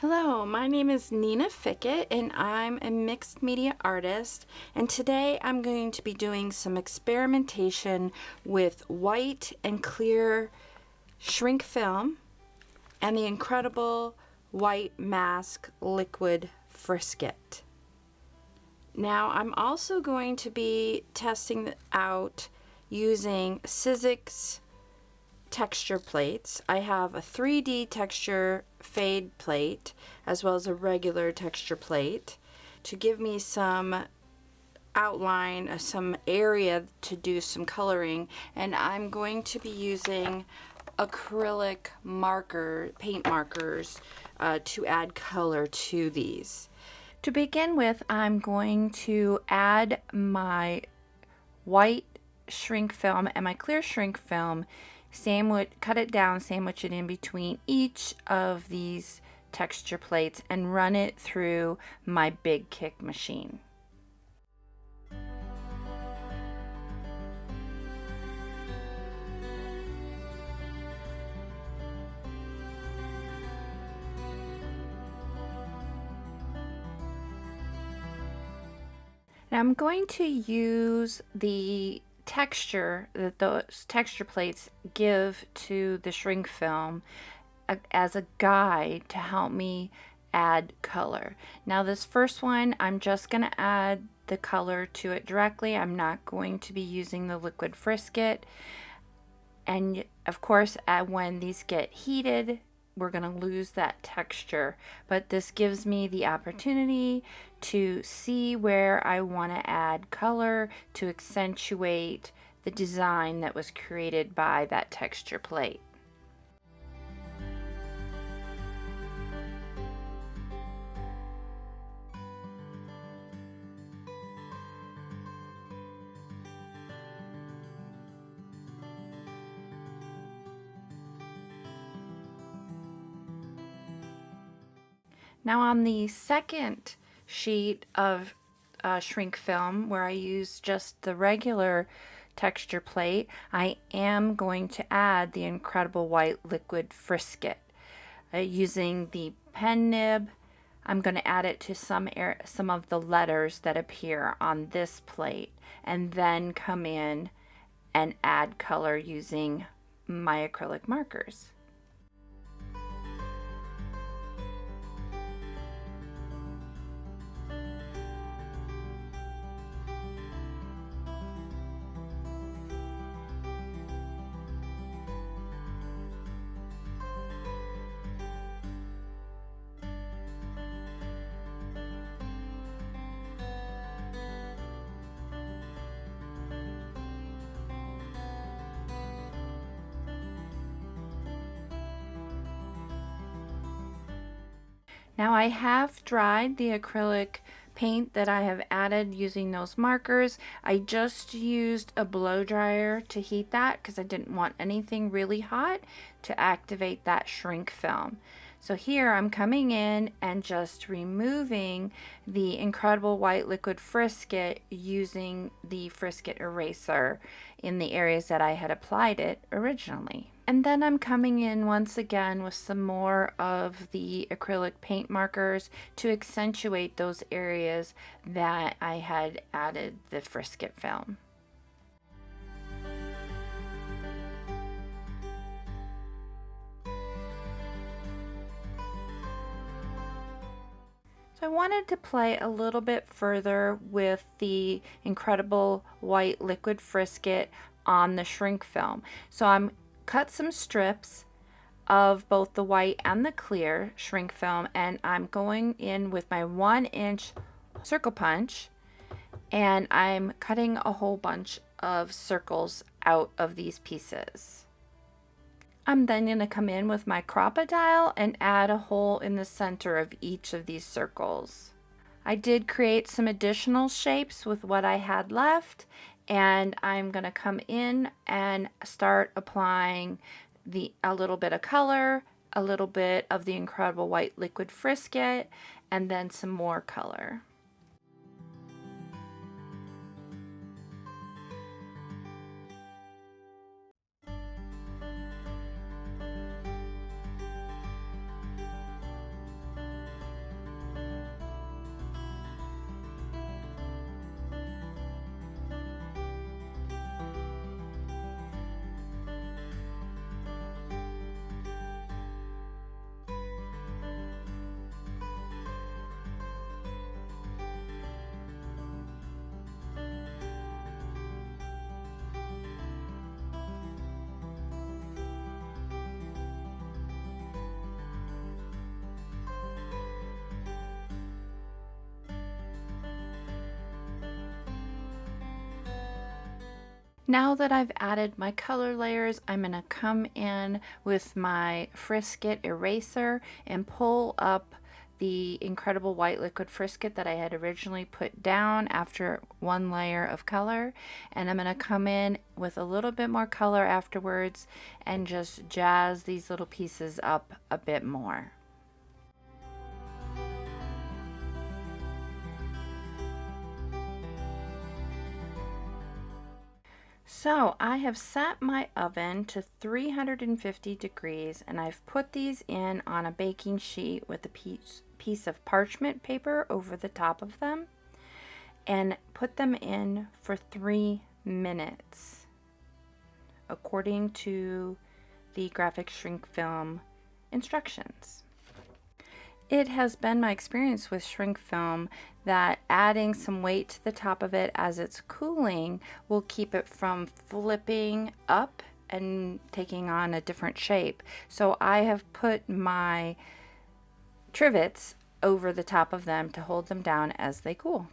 Hello, my name is Nina Fickett and I'm a mixed media artist, and today I'm going to be doing some experimentation with white and clear shrink film and the incredible white mask liquid Frisket. Now I'm also going to be testing out using Sizzix texture plates. I have a 3D texture fade plate as well as a regular texture plate to give me some outline, some area to do some coloring, and I'm going to be using acrylic paint markers to add color to these. To begin with, I'm going to add my white shrink film and my clear shrink film, cut it down, sandwich it in between each of these texture plates, and run it through my big kick machine. Now I'm going to use the texture that those texture plates give to the shrink film as a guide to help me add color. Now this first one, I'm just going to add the color to it directly. I'm not going to be using the liquid Frisket. And of course, when these get heated, we're going to lose that texture, but this gives me the opportunity to see where I want to add color to accentuate the design that was created by that texture plate. Now on the second sheet of shrink film, where I use just the regular texture plate, I am going to add the incredible white liquid Frisket. Using the pen nib, I'm going to add it to some of the letters that appear on this plate, and then come in and add color using my acrylic markers. Now I have dried the acrylic paint that I have added using those markers. I just used a blow dryer to heat that because I didn't want anything really hot to activate that shrink film. So here I'm coming in and just removing the incredible white liquid Frisket using the Frisket eraser in the areas that I had applied it originally. And then I'm coming in once again with some more of the acrylic paint markers to accentuate those areas that I had added the Frisket film. So I wanted to play a little bit further with the incredible white liquid Frisket on the shrink film. So I'm cut some strips of both the white and the clear shrink film, and I'm going in with my 1-inch circle punch, and I'm cutting a whole bunch of circles out of these pieces. I'm then going to come in with my crocodile and add a hole in the center of each of these circles. I did create some additional shapes with what I had left, and I'm going to come in and start applying a little bit of color, a little bit of the incredible white liquid Frisket, and then some more color. Now that I've added my color layers, I'm going to come in with my Frisket eraser and pull up the incredible white liquid Frisket that I had originally put down after one layer of color. And I'm going to come in with a little bit more color afterwards and just jazz these little pieces up a bit more. So I have set my oven to 350 degrees and I've put these in on a baking sheet with a piece of parchment paper over the top of them and put them in for 3 minutes according to the Grafix shrink film instructions. It has been my experience with shrink film that adding some weight to the top of it as it's cooling will keep it from flipping up and taking on a different shape. So I have put my trivets over the top of them to hold them down as they cool.